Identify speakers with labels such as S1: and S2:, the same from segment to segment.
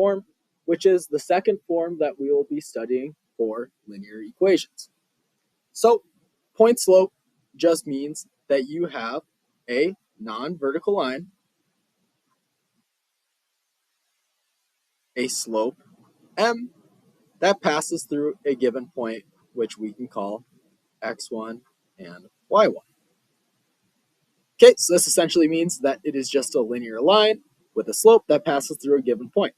S1: form, which is the second form that we will be studying for linear equations. So point slope just means that you have a non-vertical line, a slope m that passes through a given point, which we can call x1 and y1. Okay, so this essentially means that it is just a linear line with a slope that passes through a given point.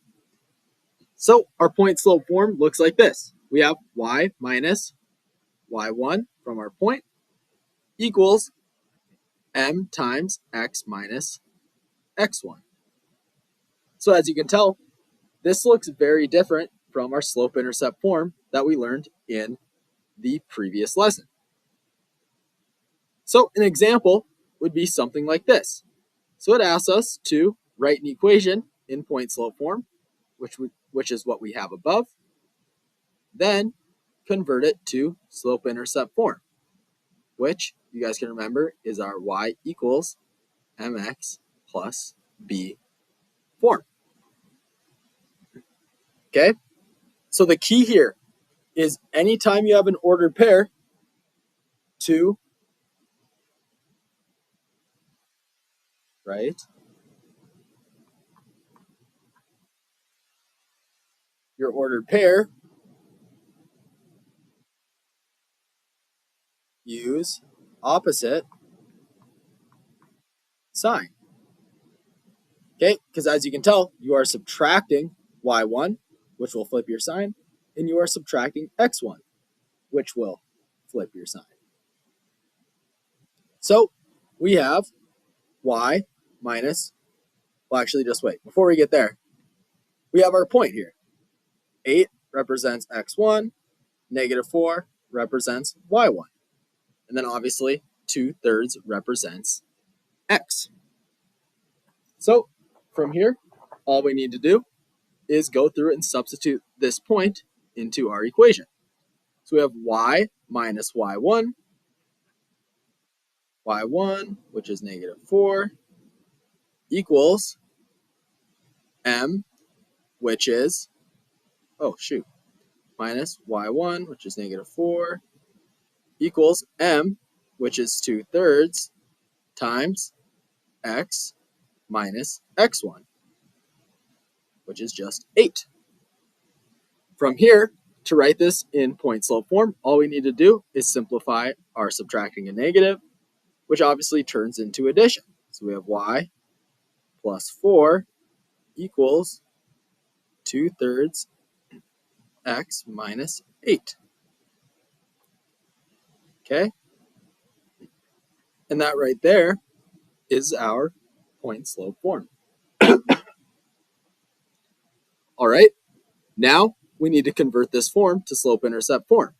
S1: So our point slope form looks like this. We have y minus y1 from our point equals m times x minus x1. So as you can tell, this looks very different from our slope-intercept form that we learned in the previous lesson. So an example would be something like this. So it asks us to write an equation in point-slope form, which is what we have above, then convert it to slope-intercept form, which you guys can remember is our y equals mx plus b form. Okay, so the key here is anytime you have an ordered pair, to right your ordered pair, use opposite sign. Okay, because as you can tell, you are subtracting y1, which will flip your sign, and you are subtracting x1, which will flip your sign. So we have y minus, well, actually, just wait. Before we get there, we have our point here. 8 represents x1, negative 4 represents y1. And then obviously 2/3 represents x. So from here, all we need to do is go through and substitute this point into our equation. So we have y minus y1, which is negative 4, equals m, which is, minus y1, which is negative 4, equals m, which is 2/3, times x minus x1, which is just 8. From here, to write this in point slope form, all we need to do is simplify our subtracting a negative, which obviously turns into addition. So we have y plus 4 equals 2/3 x minus 8. Okay? And that right there is our point slope form. All right, now we need to convert this form to slope-intercept form.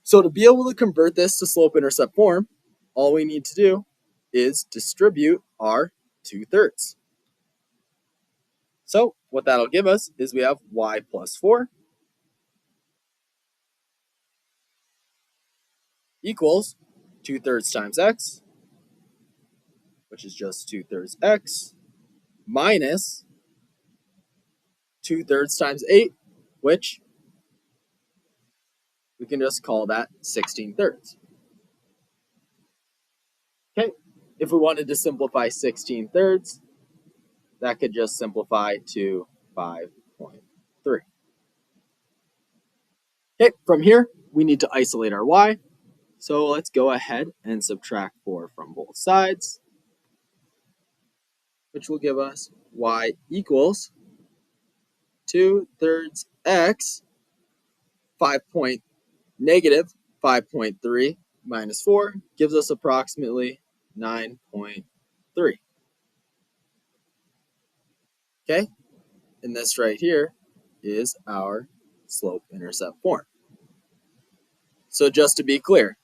S1: So to be able to convert this to slope-intercept form, all we need to do is distribute our 2/3. So what that'll give us is we have y plus 4 equals 2/3 times x, which is just 2/3 x, minus 2/3 times 8, which we can just call that 16/3. Okay, if we wanted to simplify 16/3, that could just simplify to 5.3. Okay, from here, we need to isolate our y. So let's go ahead and subtract 4 from both sides, which will give us y equals 2/3 x, negative 5.3 minus 4 gives us approximately 9.3. Okay, and this right here is our slope-intercept form. So just to be clear,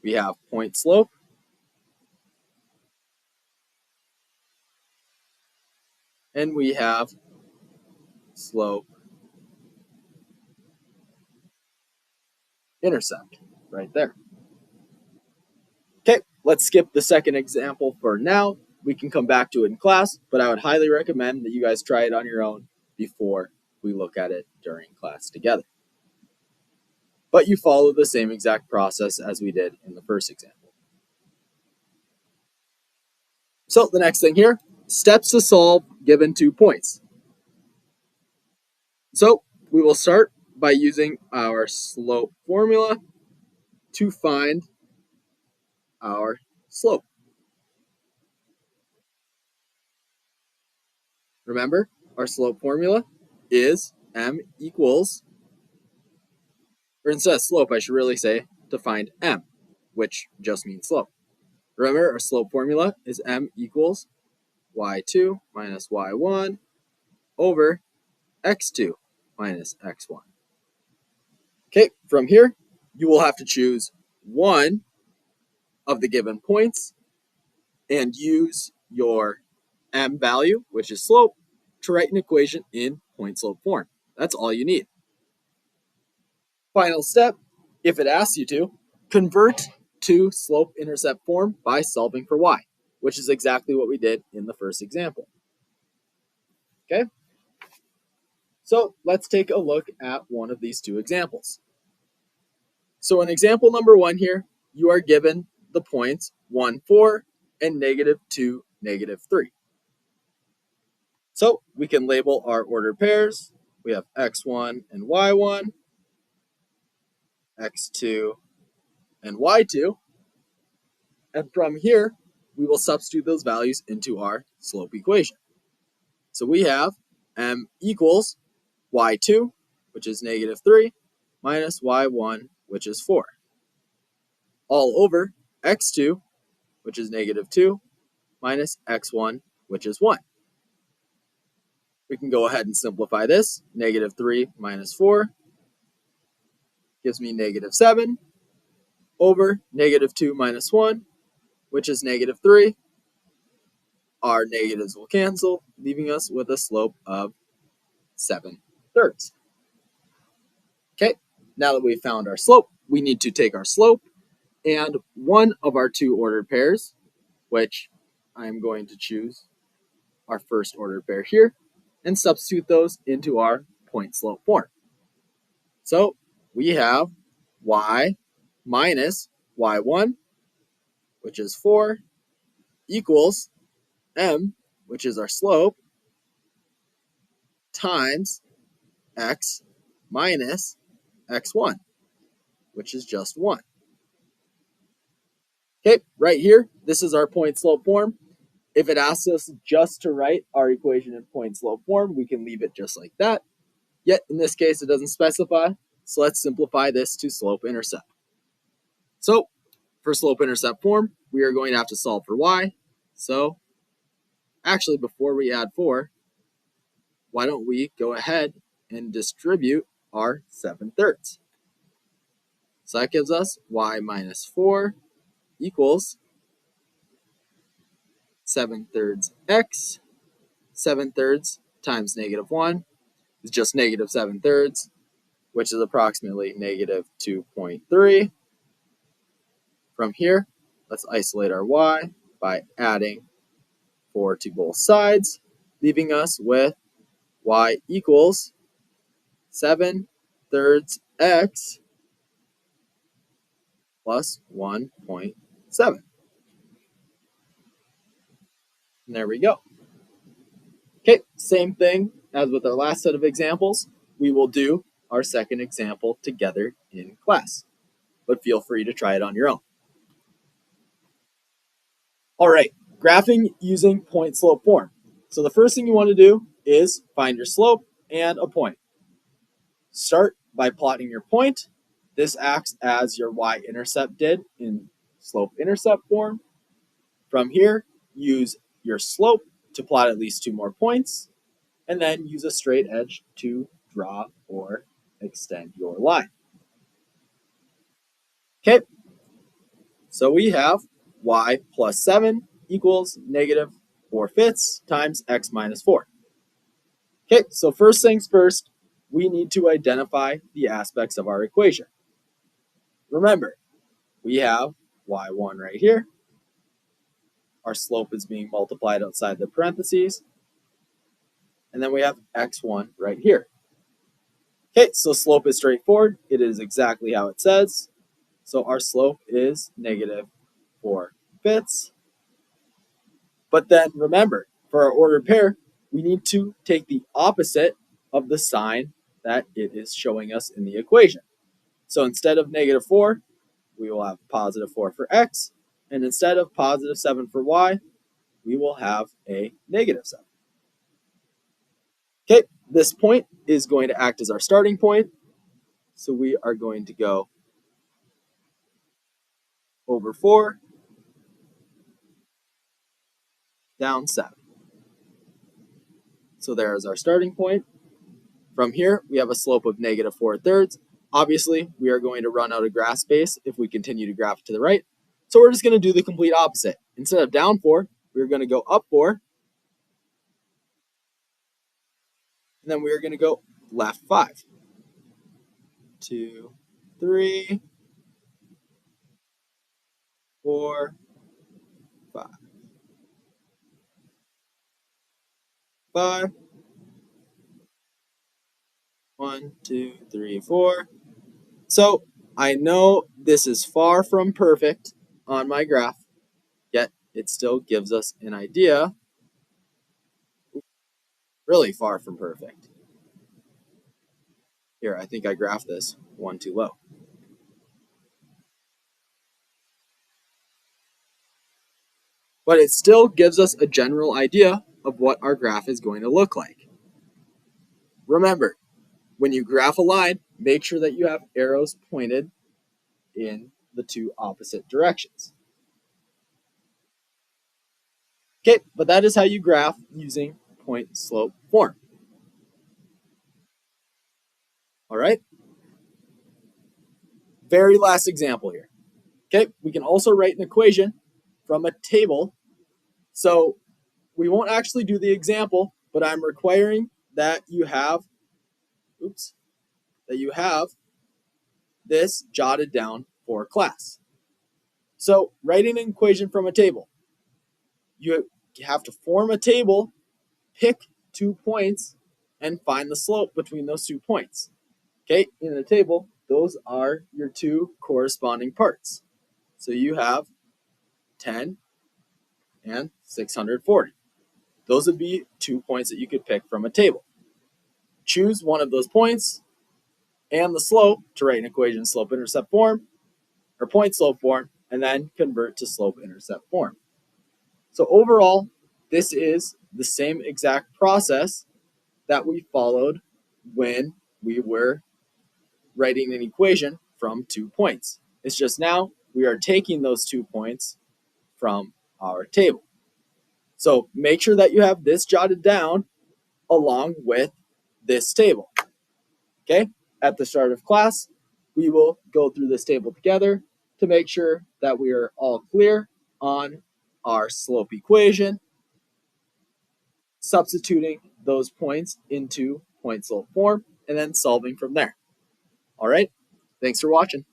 S1: we have point slope, and we have slope intercept right there. Okay, let's skip the second example for now. We can come back to it in class, but I would highly recommend that you guys try it on your own before we look at it during class together. But you follow the same exact process as we did in the first example. So the next thing here, steps to solve given 2 points. So we will start by using our slope formula to find our slope. Remember, our slope formula is m equals, or instead of slope, I should really say to find m, which just means slope. Remember, our slope formula is m equals y2 minus y1 over x2 minus x1. Okay, from here, you will have to choose one of the given points and use your m value, which is slope, to write an equation in point slope form. That's all you need. Final step, if it asks you to, convert to slope intercept form by solving for y, which is exactly what we did in the first example. Okay? So let's take a look at one of these two examples. So in example number 1 here, you are given the points 1, 4 and -2, -3. So we can label our ordered pairs. We have x1 and y1, x2 and y2. And from here, we will substitute those values into our slope equation. So we have m equals y2, which is -3, minus y1, which is 4, all over x2, which is -2, minus x1, which is 1. We can go ahead and simplify this. -3 minus 4 gives me -7 over -2 minus 1, which is -3. Our negatives will cancel, leaving us with a slope of 7/3. Okay, now that we've found our slope, we need to take our slope and one of our two ordered pairs, which I'm going to choose our first ordered pair here, and substitute those into our point slope form. So we have y minus y1, which is 4, equals m, which is our slope, times x minus x1, which is just 1. Okay, right here, this is our point slope form. If it asks us just to write our equation in point slope form, we can leave it just like that. Yet in this case, it doesn't specify. So let's simplify this to slope intercept. So for slope intercept form, we are going to have to solve for y. So actually, before we add 4, why don't we go ahead and distribute our 7/3? So that gives us y minus 4 equals 7/3 x. 7/3 times -1 is just -7/3, which is approximately -2.3. From here, let's isolate our y by adding 4 to both sides, leaving us with y equals 7/3 x plus 1.7. And there we go. Okay, same thing as with our last set of examples. We will do our second example together in class, but feel free to try it on your own. All right, graphing using point slope form. So the first thing you want to do is find your slope and a point. Start by plotting your point. This acts as your y-intercept did in slope-intercept form. From here, use your slope to plot at least 2 more points, and then use a straight edge to draw or extend your line. Okay, so we have y plus 7 equals -4/5 times x minus 4. Okay, so first things first, we need to identify the aspects of our equation. Remember, we have y1 right here. Our slope is being multiplied outside the parentheses. and then we have x1 right here. Okay, so slope is straightforward. It is exactly how it says. So our slope is negative 4 fifths. But then remember, for our ordered pair, we need to take the opposite of the sign that it is showing us in the equation. So instead of negative 4, we will have positive 4 for x. And instead of positive 7 for y, we will have a negative 7. Okay, this point is going to act as our starting point. So we are going to go over 4, down 7. So there is our starting point. From here, we have a slope of negative 4 thirds. Obviously, we are going to run out of graph space if we continue to graph to the right. So we're just going to do the complete opposite. Instead of down 4, we're going to go up 4. And then we are going to go left 5. 2, 3, 4, 5. 5. 1, 2, 3, 4. So I know this is far from perfect on my graph, yet it still gives us an idea. Really far from perfect. Here, I think I graphed this one too low. But it still gives us a general idea of what our graph is going to look like. Remember, when you graph a line, make sure that you have arrows pointed in the two opposite directions. Okay, but that is how you graph using point slope form. All right? Very last example here. Okay, we can also write an equation from a table. So we won't actually do the example, but I'm requiring that you have, this jotted down for class. So writing an equation from a table, you have to form a table, pick 2 points, and find the slope between those 2 points. Okay, in the table, those are your 2 corresponding parts. So you have 10 and 640. Those would be 2 points that you could pick from a table. Choose one of those points and the slope to write an equation slope-intercept form, or point slope form, and then convert to slope-intercept form. So overall, this is the same exact process that we followed when we were writing an equation from 2 points. It's just now we are taking those 2 points from our table. So make sure that you have this jotted down along with this table. Okay? At the start of class, we will go through this table together to make sure that we are all clear on our slope equation, substituting those points into point slope form, and then solving from there. All right? Thanks for watching.